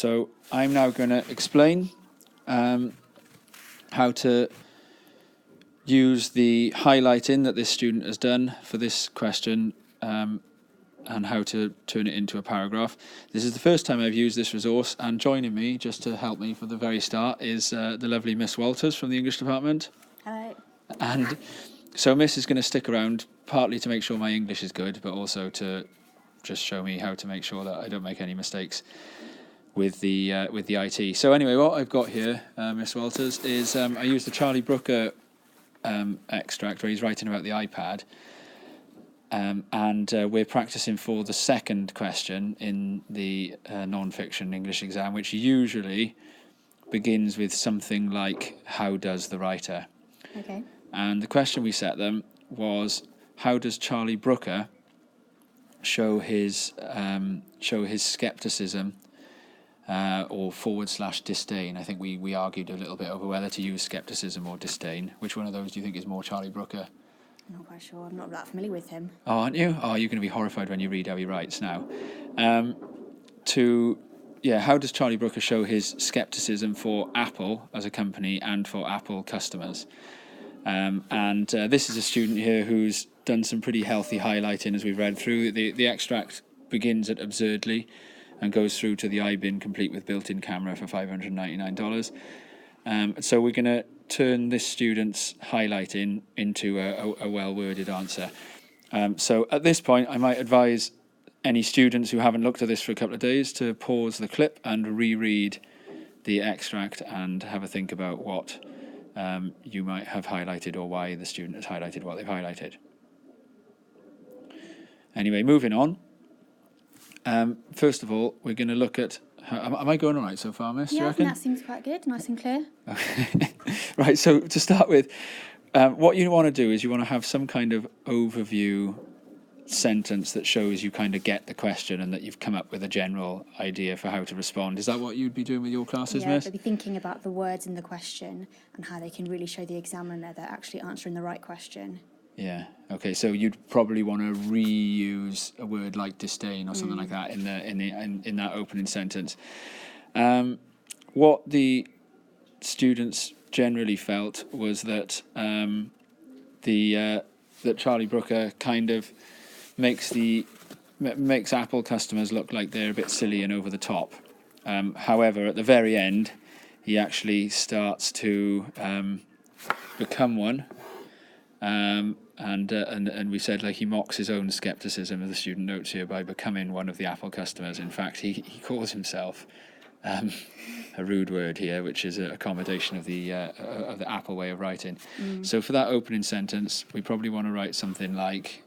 So I'm now going to explain how to use the highlighting that this student has done for this question and how to turn it into a paragraph. This is the first time I've used this resource, and joining me, just to help me for the very start, is the lovely Miss Walters from the English department. Hello. And so Miss is going to stick around partly to make sure my English is good, but also to just show me how to make sure that I don't make any mistakes with the IT. So anyway, what I've got here, Miss Walters, is I used the Charlie Brooker extract where he's writing about the iPad, and we're practicing for the second question in the non-fiction English exam, which usually begins with something like, how does the writer? Okay. And the question we set them was, how does Charlie Brooker show his skepticism or / disdain? I think we argued a little bit over whether to use skepticism or disdain. Which one of those do you think is more Charlie Brooker? I'm not quite sure. I'm not that familiar with him. Oh, aren't you? Oh, you're going to be horrified when you read how he writes now. How does Charlie Brooker show his skepticism for Apple as a company and for Apple customers? This is a student here who's done some pretty healthy highlighting as we've read through. The extract begins at absurdly and goes through to the iBin complete with built-in camera for $599. So we're going to turn this student's highlighting into a well-worded answer. So at this point, I might advise any students who haven't looked at this for a couple of days to pause the clip and reread the extract and have a think about what you might have highlighted or why the student has highlighted what they've highlighted. Anyway, moving on. First of all, we're going to look at... Am I going all right so far, Miss? Yeah, you I reckon? think that seems quite good, nice and clear. Okay. Right, so to start with, what you want to do is you want to have some kind of overview sentence that shows you kind of get the question and that you've come up with a general idea for how to respond. Is that what you'd be doing with your classes, Yeah, Miss? they'll be thinking about the words in the question and how they can really show the examiner they're actually answering the right question. Yeah. Okay. So you'd probably want to reuse a word like disdain or something like that in that opening sentence. What the students generally felt was that that Charlie Brooker kind of makes Apple customers look like they're a bit silly and over the top. However, at the very end, he actually starts to become one. And we said, like, he mocks his own skepticism, as the student notes here, by becoming one of the Apple customers. In fact, he calls himself a rude word here, which is an accommodation of the Apple way of writing. So for that opening sentence, we probably want to write something like,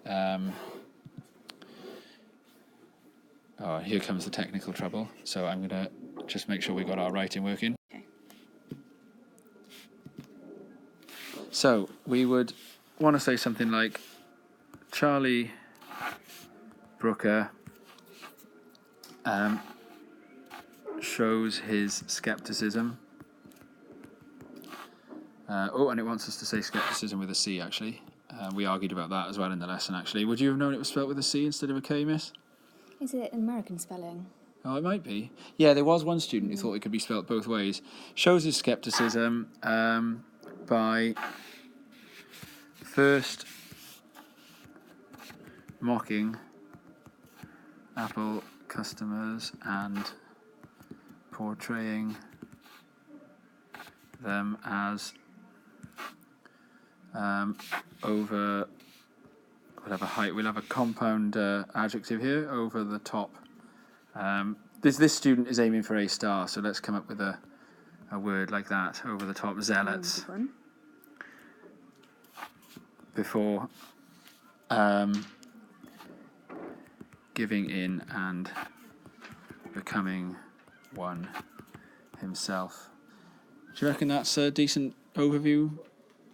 here comes the technical trouble. So I'm going to just make sure we got our writing working. Okay. So we would want to say something like, Charlie Brooker shows his skepticism. And it wants us to say skepticism with a C, actually. We argued about that as well in the lesson, actually. Would you have known it was spelt with a C instead of a K, Miss? Is it an American spelling? Oh, it might be. Yeah, there was one student who thought it could be spelt both ways. Shows his skepticism by first mocking Apple customers and portraying them as over whatever height. We'll have a compound adjective here, over the top. This student is aiming for A star, so let's come up with a word like that, over the top, zealots. Good one. Before giving in and becoming one himself. Do you reckon that's a decent overview,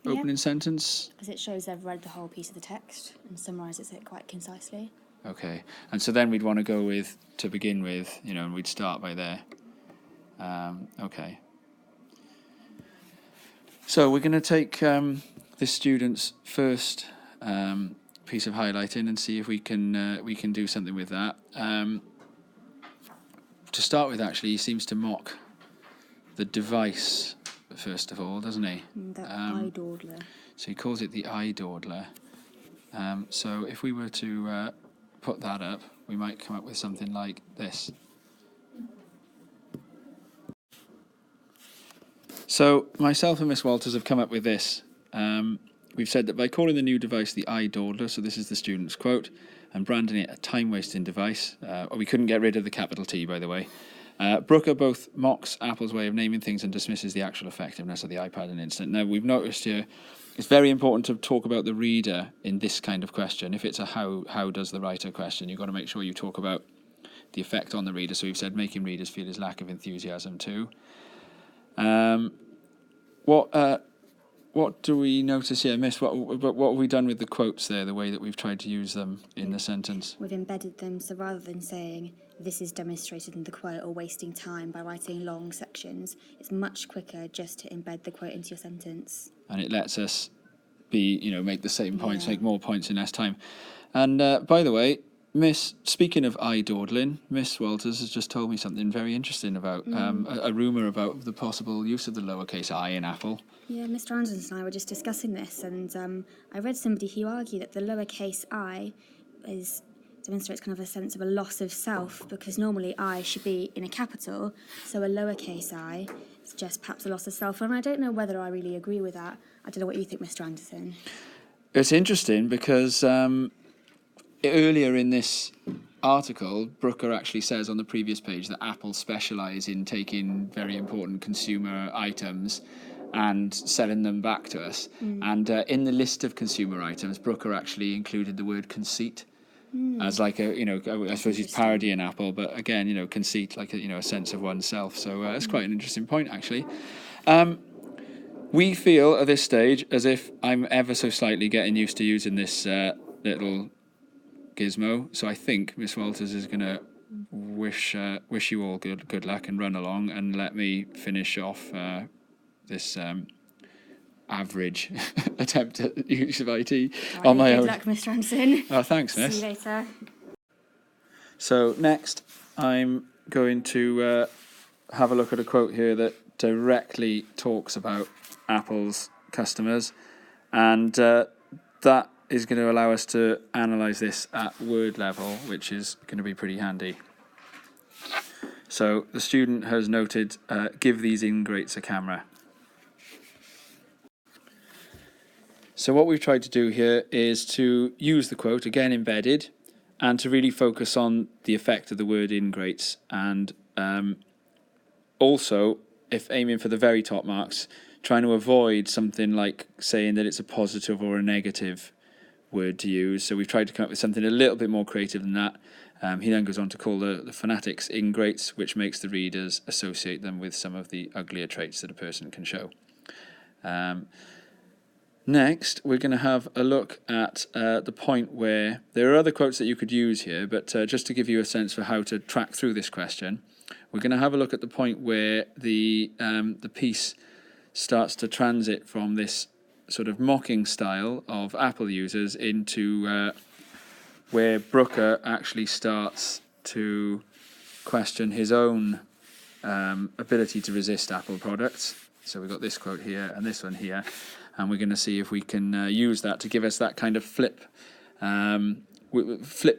opening sentence? Because it shows they've read the whole piece of the text and summarises it quite concisely. Okay, and so then we'd want to go with, to begin with, and we'd start by there. Okay. So we're going to take this student's first piece of highlighting and see if we can do something with that. to start with, actually, he seems to mock the device first of all, doesn't he? The eye dawdler. So he calls it the eye dawdler. So if we were to put that up, we might come up with something like this. So myself and Miss Walters have come up with this. We've said that by calling the new device the eye dawdler, so this is the student's quote, and branding it a time-wasting device, we couldn't get rid of the capital T, by the way, Brooker both mocks Apple's way of naming things and dismisses the actual effectiveness of the iPad and Instant. Now, we've noticed here, it's very important to talk about the reader in this kind of question. If it's a how does the writer question, you've got to make sure you talk about the effect on the reader. So we've said making readers feel his lack of enthusiasm too. What do we notice here, Miss? What have we done with the quotes there, the way that we've tried to use them in the sentence? We've embedded them, so rather than saying this is demonstrated in the quote or wasting time by writing long sections, it's much quicker just to embed the quote into your sentence. And it lets us make the same points, make more points in less time. And by the way, Miss, speaking of eye dawdling, Miss Walters has just told me something very interesting about a rumour about the possible use of the lowercase I in Apple. Yeah, Mr. Anderson and I were just discussing this, and I read somebody who argued that the lowercase I demonstrates kind of a sense of a loss of self, because normally I should be in a capital, so a lowercase I suggests perhaps a loss of self, and I don't know whether I really agree with that. I don't know what you think, Mr. Anderson. It's interesting because earlier in this article, Brooker actually says on the previous page that Apple specialise in taking very important consumer items and selling them back to us. And in the list of consumer items, Brooker actually included the word conceit as like I suppose he's parodying Apple, but again, conceit, like a sense of oneself. So it's quite an interesting point, actually. We feel at this stage as if I'm ever so slightly getting used to using this little gizmo. So I think Miss Walters is going to wish you all good luck and run along and let me finish off this average attempt at use of IT on my own. Good luck, Mr. Anderson. Oh, thanks, Miss. See you later. So next, I'm going to have a look at a quote here that directly talks about Apple's customers, and that is going to allow us to analyse this at word level, which is going to be pretty handy. So the student has noted, give these ingrates a camera. So what we've tried to do here is to use the quote, again embedded, and to really focus on the effect of the word ingrates, and also, if aiming for the very top marks, trying to avoid something like saying that it's a positive or a negative word to use. So we've tried to come up with something a little bit more creative than that. He then goes on to call the phonetics ingrates, which makes the readers associate them with some of the uglier traits that a person can show. Next, we're going to have a look at the point where there are other quotes that you could use here, but just to give you a sense for how to track through this question, we're going to have a look at the point where the piece starts to transit from this sort of mocking style of Apple users into where Brooker actually starts to question his own ability to resist Apple products. So we've got this quote here and this one here, and we're going to see if we can use that to give us that kind of flip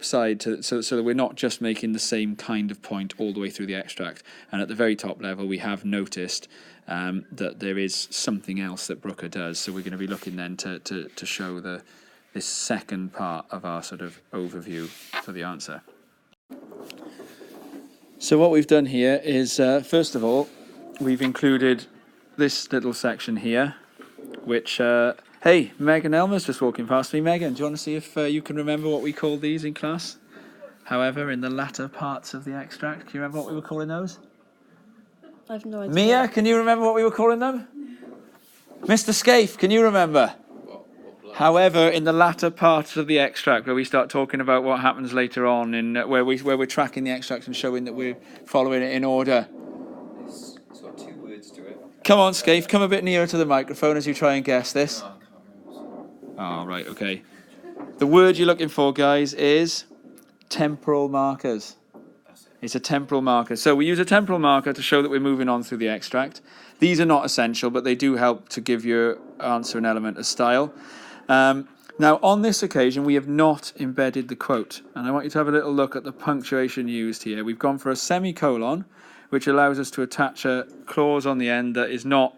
side so that we're not just making the same kind of point all the way through the extract. And at the very top level, we have noticed that there is something else that Brooker does. So we're going to be looking then to show this second part of our sort of overview for the answer. So what we've done here is, first of all, we've included this little section here, which, hey, Megan Elmer's just walking past me. Megan, do you want to see if you can remember what we called these in class? However, in the latter parts of the extract, can you remember what we were calling those? I have no idea. Mia, can you remember what we were calling them? Mr. Scaife, can you remember? However, in the latter parts of the extract, where we start talking about what happens later on, in where we're tracking the extract and showing that we're following it in order. It's got 2 words to it. Come on, Scaife, come a bit nearer to the microphone as you try and guess this. Oh, right, okay. The word you're looking for, guys, is temporal markers. That's it. It's a temporal marker. So we use a temporal marker to show that we're moving on through the extract. These are not essential, but they do help to give your answer an element of style. Now, on this occasion, we have not embedded the quote. And I want you to have a little look at the punctuation used here. We've gone for a semicolon, which allows us to attach a clause on the end that is not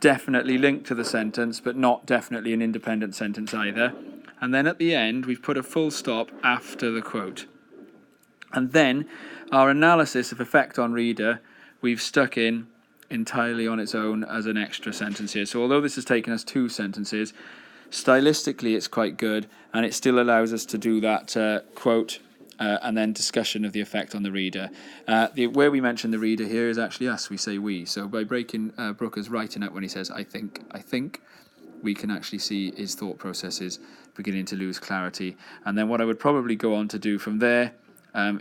definitely linked to the sentence, but not definitely an independent sentence either. And then at the end, we've put a full stop after the quote. And then our analysis of effect on reader, we've stuck in entirely on its own as an extra sentence here. So although this has taken us 2 sentences, stylistically it's quite good, and it still allows us to do that quote and then discussion of the effect on the reader. Where we mention the reader here is actually us. We say we. So by breaking Brooker's writing up when he says, I think, we can actually see his thought processes beginning to lose clarity. And then what I would probably go on to do from there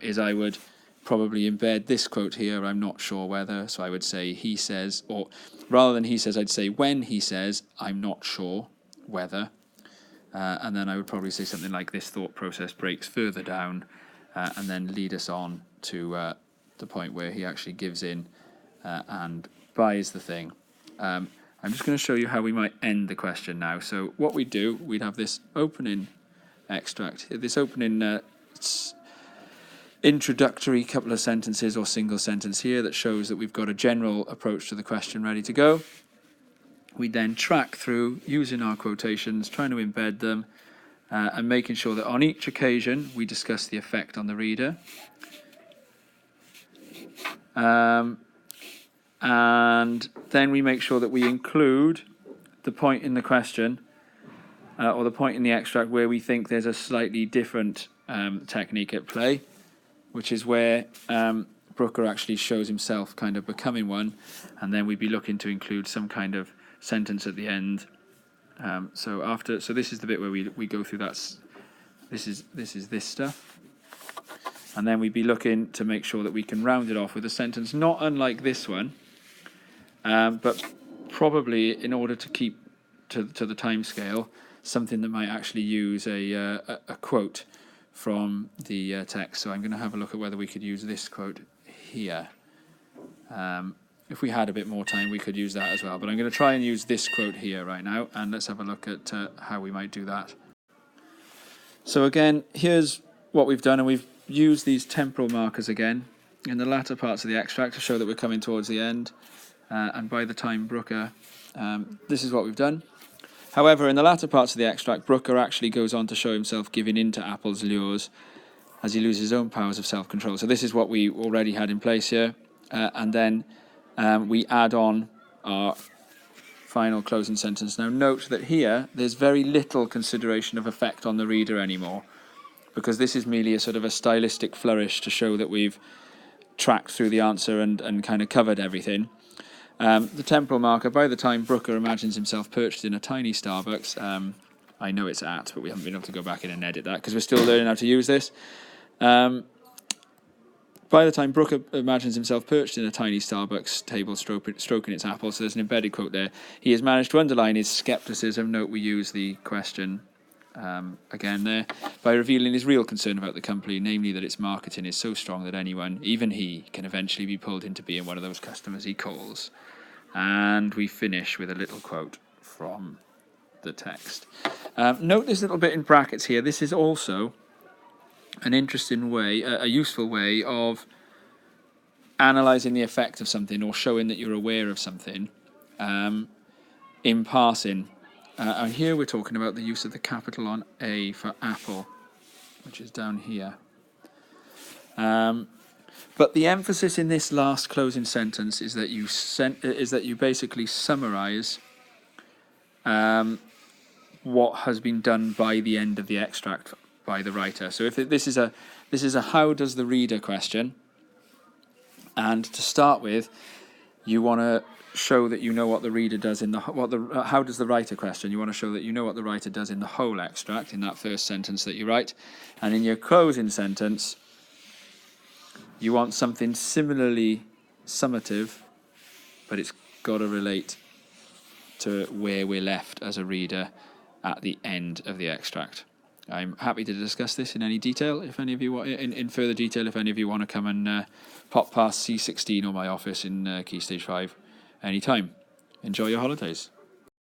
is I would probably embed this quote here, I'm not sure whether. So I would say he says, or rather than he says, I'd say when he says, I'm not sure whether. And then I would probably say something like this thought process breaks further down and then lead us on to the point where he actually gives in and buys the thing. I'm just going to show you how we might end the question now. So what we'd do, we'd have this opening extract, this opening introductory couple of sentences or single sentence here that shows that we've got a general approach to the question ready to go. We then track through using our quotations, trying to embed them, and making sure that on each occasion we discuss the effect on the reader. And then we make sure that we include the point in the question or the point in the extract where we think there's a slightly different technique at play, which is where Brooker actually shows himself kind of becoming one, and then we'd be looking to include some kind of sentence at the end. So this is the bit where we go through that. This is this stuff, and then we'd be looking to make sure that we can round it off with a sentence not unlike this one, but probably in order to keep to the time scale, something that might actually use a quote from the text. So I'm going to have a look at whether we could use this quote here. If we had a bit more time, we could use that as well. But I'm going to try and use this quote here right now, and let's have a look at how we might do that. So again, here's what we've done, and we've used these temporal markers again in the latter parts of the extract to show that we're coming towards the end. And by the time Brooker, this is what we've done. However, in the latter parts of the extract, Brooker actually goes on to show himself giving in to Apple's lures as he loses his own powers of self-control. So this is what we already had in place here. And then we add on our final closing sentence. Now note that here, there's very little consideration of effect on the reader anymore, because this is merely a sort of a stylistic flourish to show that we've tracked through the answer and kind of covered everything. The temporal marker, by the time Brooker imagines himself perched in a tiny Starbucks, I know it's at, but we haven't been able to go back in and edit that because we're still learning how to use this. By the time Brooker imagines himself perched in a tiny Starbucks table stroking its apple, so there's an embedded quote there, he has managed to underline his scepticism. Note we use the question again there, by revealing his real concern about the company, namely that its marketing is so strong that anyone, even he, can eventually be pulled into being one of those customers he calls. And we finish with a little quote from the text. Note this little bit in brackets here. This is also an interesting way, a useful way of analysing the effect of something or showing that you're aware of something in passing. And here we're talking about the use of the capital on A for Apple, which is down here. But the emphasis in this last closing sentence is that you basically summarise what has been done by the end of the extract by the writer. So if this is a how does the reader question, and to start with, you want to show that you know what the reader does in the how does the writer question. You want to show that you know what the writer does in the whole extract in that first sentence that you write, and in your closing sentence, you want something similarly summative, but it's got to relate to where we're left as a reader at the end of the extract. I'm happy to discuss this in any detail. If any of you want, in further detail, if any of you want to come and pop past C16 or my office in Key Stage 5 anytime. Enjoy your holidays.